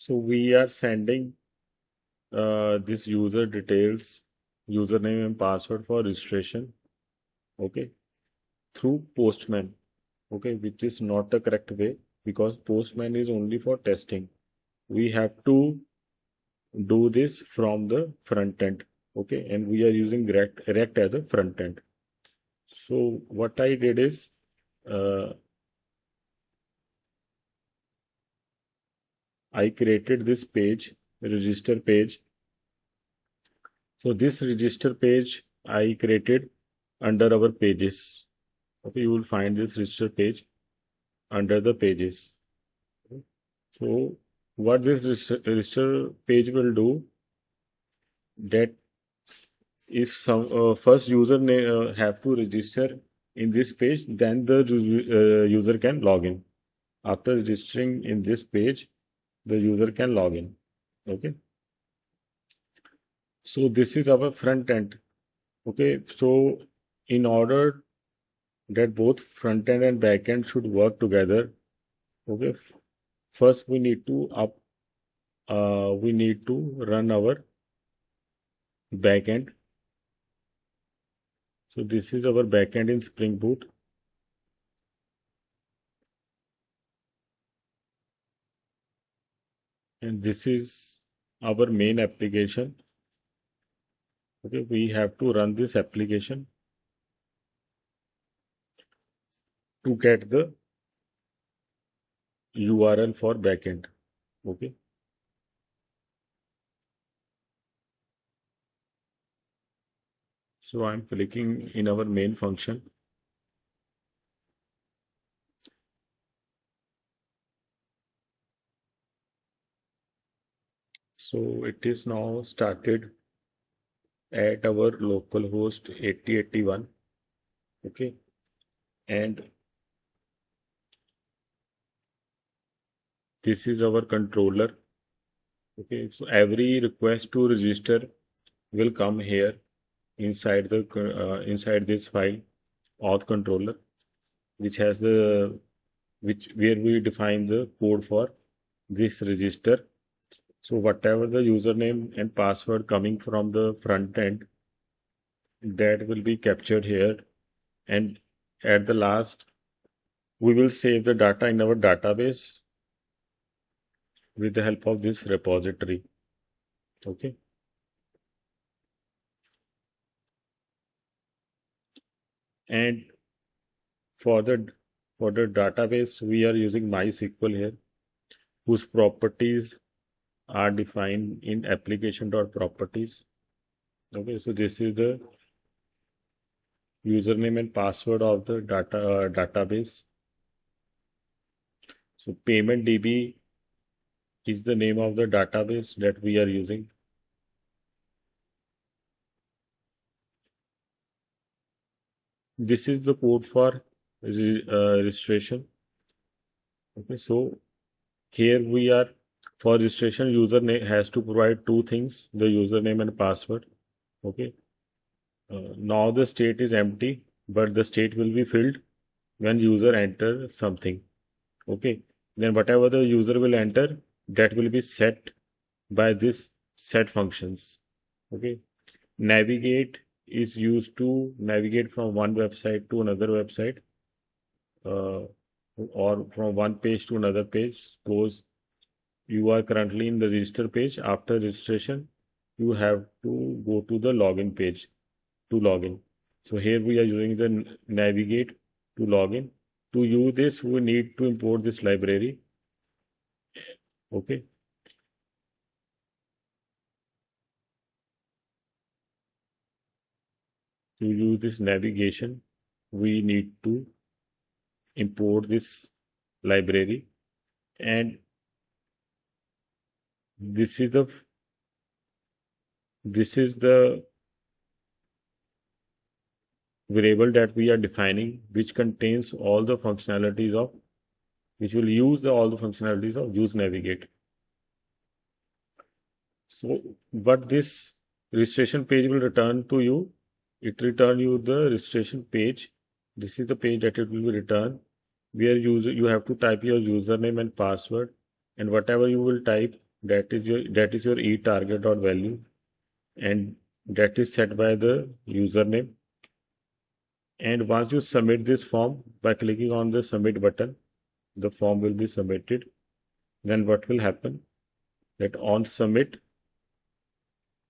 So we are sending this user details, username and password for registration, okay, through Postman, okay, which is not the correct way because Postman is only for testing. We have to do this from the front end, okay, and we are using React as a front end. So what I did is I created this page, register page. So this register page I created under our pages. Okay, you will find this register page under the pages. So what this register page will do, that if some first user have to register in this page, then the user can log in. After registering in this page, the user can log in. Okay. So this is our front end. Okay. So in order that both front end and back end should work together, okay, first we need to run our back end. So this is our back end in Spring Boot. And this is our main application. Okay, we have to run this application to get the URL for backend. Okay. So I'm clicking in our main function. So it is now started at our localhost 8081. Okay. And this is our controller. Okay. So every request to register will come here inside the inside this file auth controller, which has the where we define the code for this register. So whatever the username and password coming from the front end, that will be captured here, and at the last we will save the data in our database with the help of this repository. Okay. And for the database we are using MySQL here, whose properties are defined in application.properties. Okay, so this is the username and password of the database. So payment DB is the name of the database that we are using. This is the code for registration. Okay, so here we are, for registration, user has to provide two things, the username and password. Okay. Now the state is empty, but the state will be filled when user enter something. Okay. Then whatever the user will enter, that will be set by this set functions. Okay. Navigate is used to navigate from one website to another website, or from one page to another page. Suppose you are currently in the register page. After registration, you have to go to the login page to login. So here we are using the navigate to login. To use this, we need to import this library. Okay. To use this navigation, we need to import this library, and this is the variable that we are defining, which contains all the functionalities of, which will use all the functionalities of use navigate. So what this registration page will return to you, it return you the registration page. This is the page that it will be returned, where you have to type your username and password, and whatever you will type, that is your e target dot value, and that is set by the username. And once you submit this form by clicking on the submit button, the form will be submitted. Then what will happen? That on submit,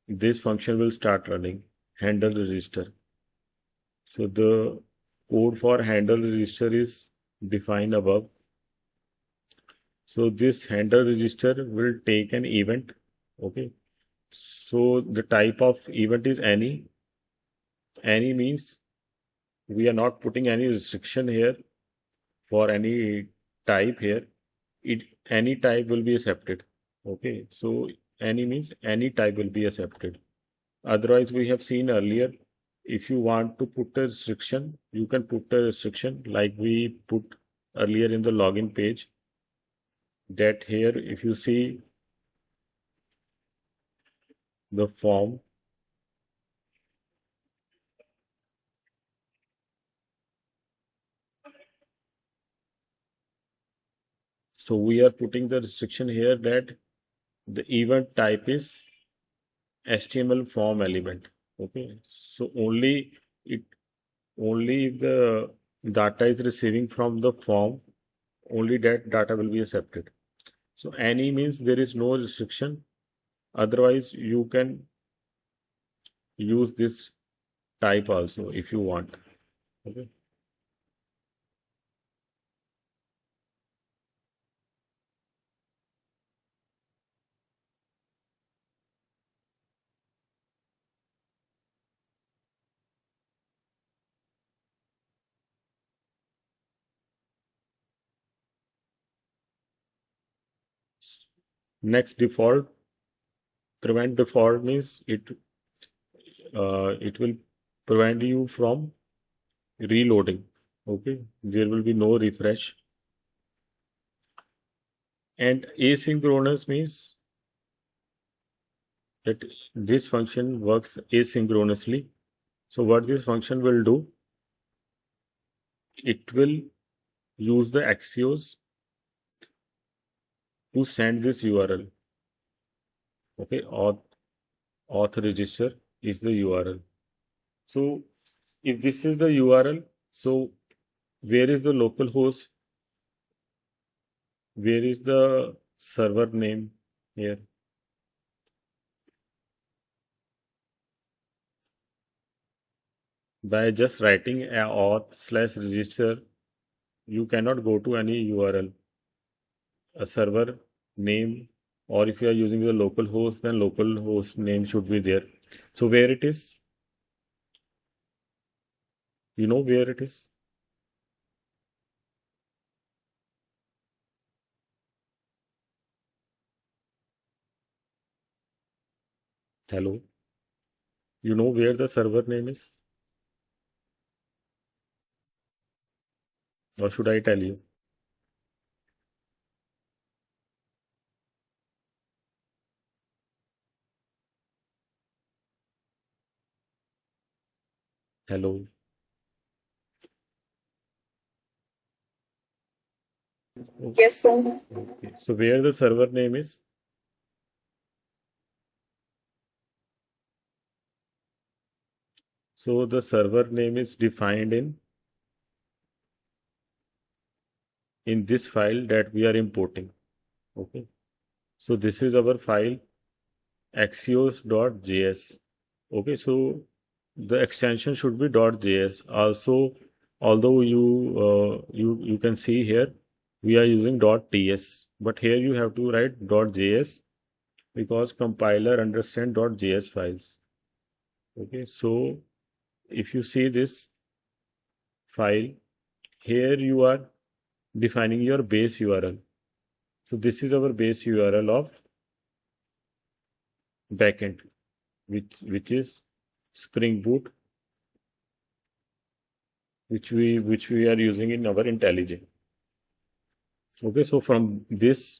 this function will start running, handle register. So the code for handle register is defined above. So this handle register will take an event. Okay. So the type of event is any. Any means we are not putting any restriction here for any type here. Any type will be accepted. Okay. So any means any type will be accepted. Otherwise, we have seen earlier, if you want to put a restriction, you can put a restriction like we put earlier in the login page. That here, if you see the form, so we are putting the restriction here that the event type is HTML form element. Okay, so only if the data is receiving from the form, only that data will be accepted. So any means there is no restriction. Otherwise, you can use this type also if you want. Okay. Next, default. Prevent default means it will prevent you from reloading. Okay, there will be no refresh. And asynchronous means that this function works asynchronously. So what this function will do, it will use the Axios to send this URL. Okay, auth register is the URL. So if this is the URL, so where is the local host? Where is the server name here? By just writing a auth/register, you cannot go to any URL. A server name, or if you are using the local host, then local host name should be there. So where it is? You know where it is? Hello? You know where the server name is? Or should I tell you? Hello? Yes, sir. Okay. So where the server name is? So the server name is defined in this file that we are importing. Okay. So this is our file axios.js. Okay. So the extension should be .js. Also, although you can see here we are using .ts, but here you have to write .js because compiler understand .js files. Okay. So if you see this file, here you are defining your base URL. So this is our base URL of backend, which is Spring Boot, which we are using in our IntelliJ. Okay, so from this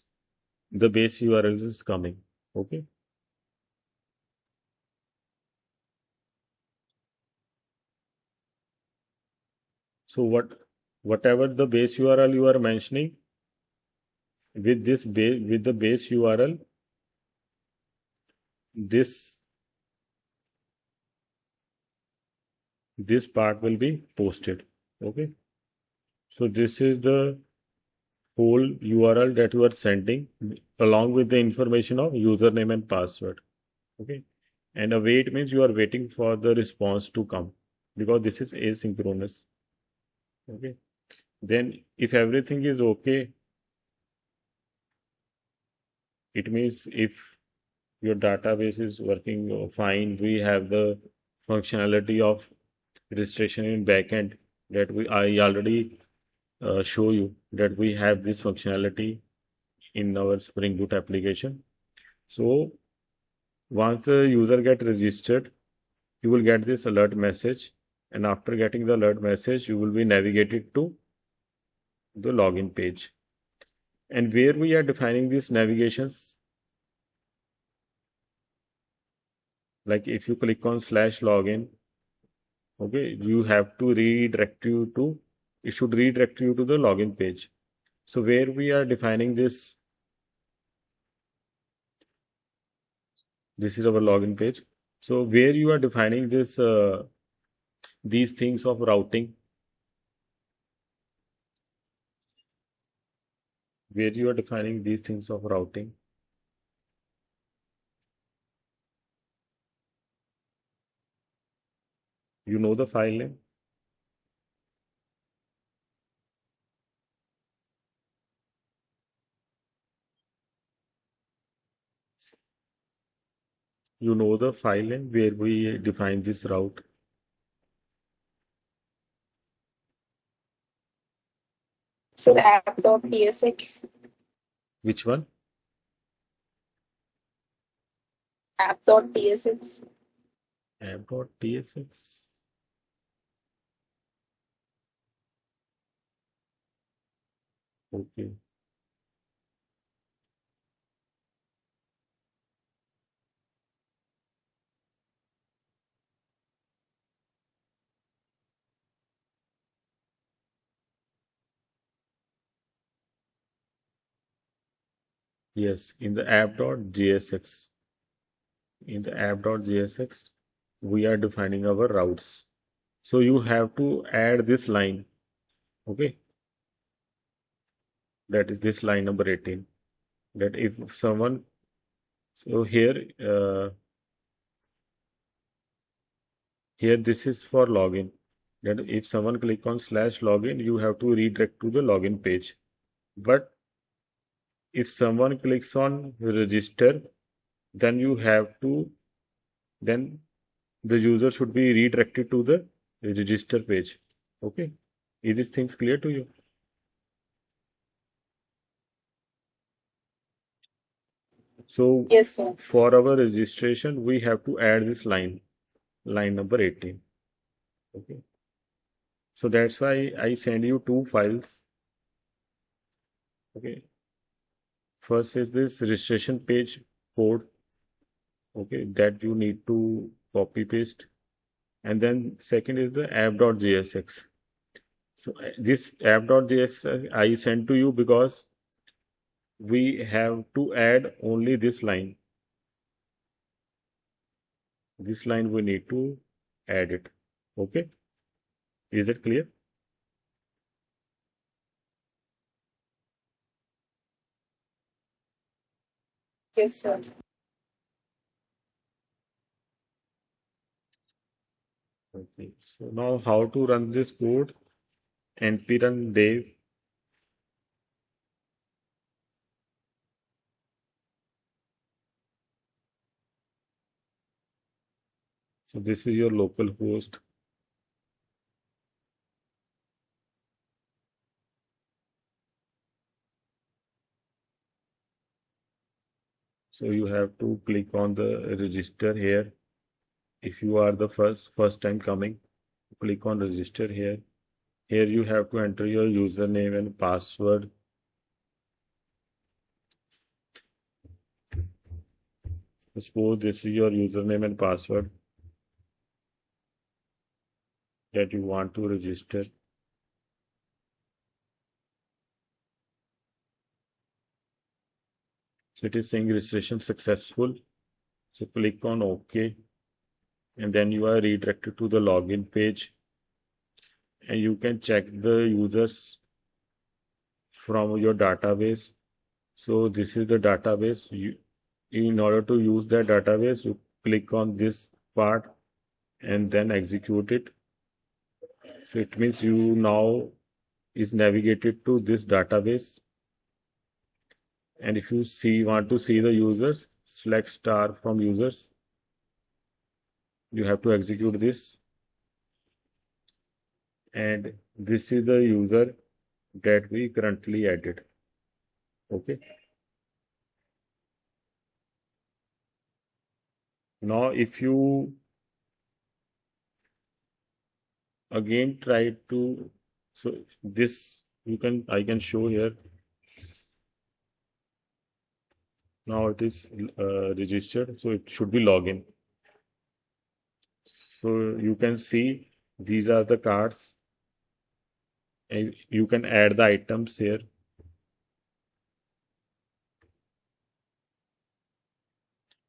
the base URL is coming. Okay. So whatever the base URL you are mentioning with the base URL, this part will be posted. Okay, so this is the whole URL that you are sending along with the information of username and password. Okay, and await means you are waiting for the response to come because this is asynchronous. Okay, then if everything is okay, it means if your database is working fine, we have the functionality of registration in backend that I already show you that we have this functionality in our Spring Boot application. So once the user get registered, you will get this alert message, and after getting the alert message, you will be navigated to the login page. And where we are defining these navigations, like if you click on /login, okay, you have to redirect you to, it should redirect you to the login page. So where we are defining this is our login page. So where you are defining this these things of routing, where you are defining these things of routing, you know the file name. You know the file name where we define this route. So app.tsx, Which one? app.tsx. App.tsx. Okay. Yes, in the app.jsx. In the app.jsx, we are defining our routes. So you have to add this line. Okay. That is this line number 18. That if someone, so here this is for login. That if someone click on /login, you have to redirect to the login page. But if someone clicks on register, then then the user should be redirected to the register page. Okay, is these things clear to you? So Yes, sir. for our registration, we have to add this line number 18. Okay, so that's why I send you two files. Okay, first is this registration page code. Okay, that you need to copy paste, and then second is the app.jsx. So this app.jsx I sent to you because we have to add only this line. This line we need to add it. Okay, is it clear? Yes, sir. Okay, so now how to run this code? np run dev. So this is your local host. So you have to click on the register here. If you are the first time coming, click on register here. Here you have to enter your username and password. Suppose this is your username and password that you want to register. So it is saying registration successful. So click on OK, and then you are redirected to the login page, and you can check the users from your database. So this is the database. In order to use that database, you click on this part and then execute it. So it means you now is navigated to this database. And if you want to see the users, select star from users. You have to execute this. And this is the user that we currently added. Okay. Now, if you again try to, so this I can show here. Now it is registered, so it should be login. So you can see these are the cards, and you can add the items here.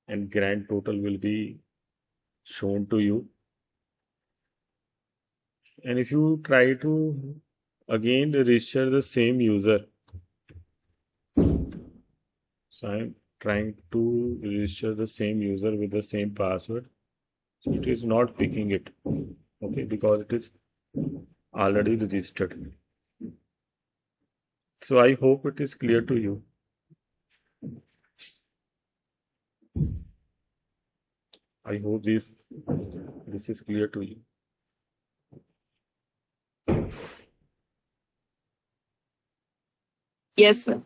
And grand total will be shown to you. And if you try to again register the same user, so I'm trying to register the same user with the same password, so it is not picking it, okay, because it is already registered. So I hope it is clear to you. I hope this is clear to you. Yes, sir.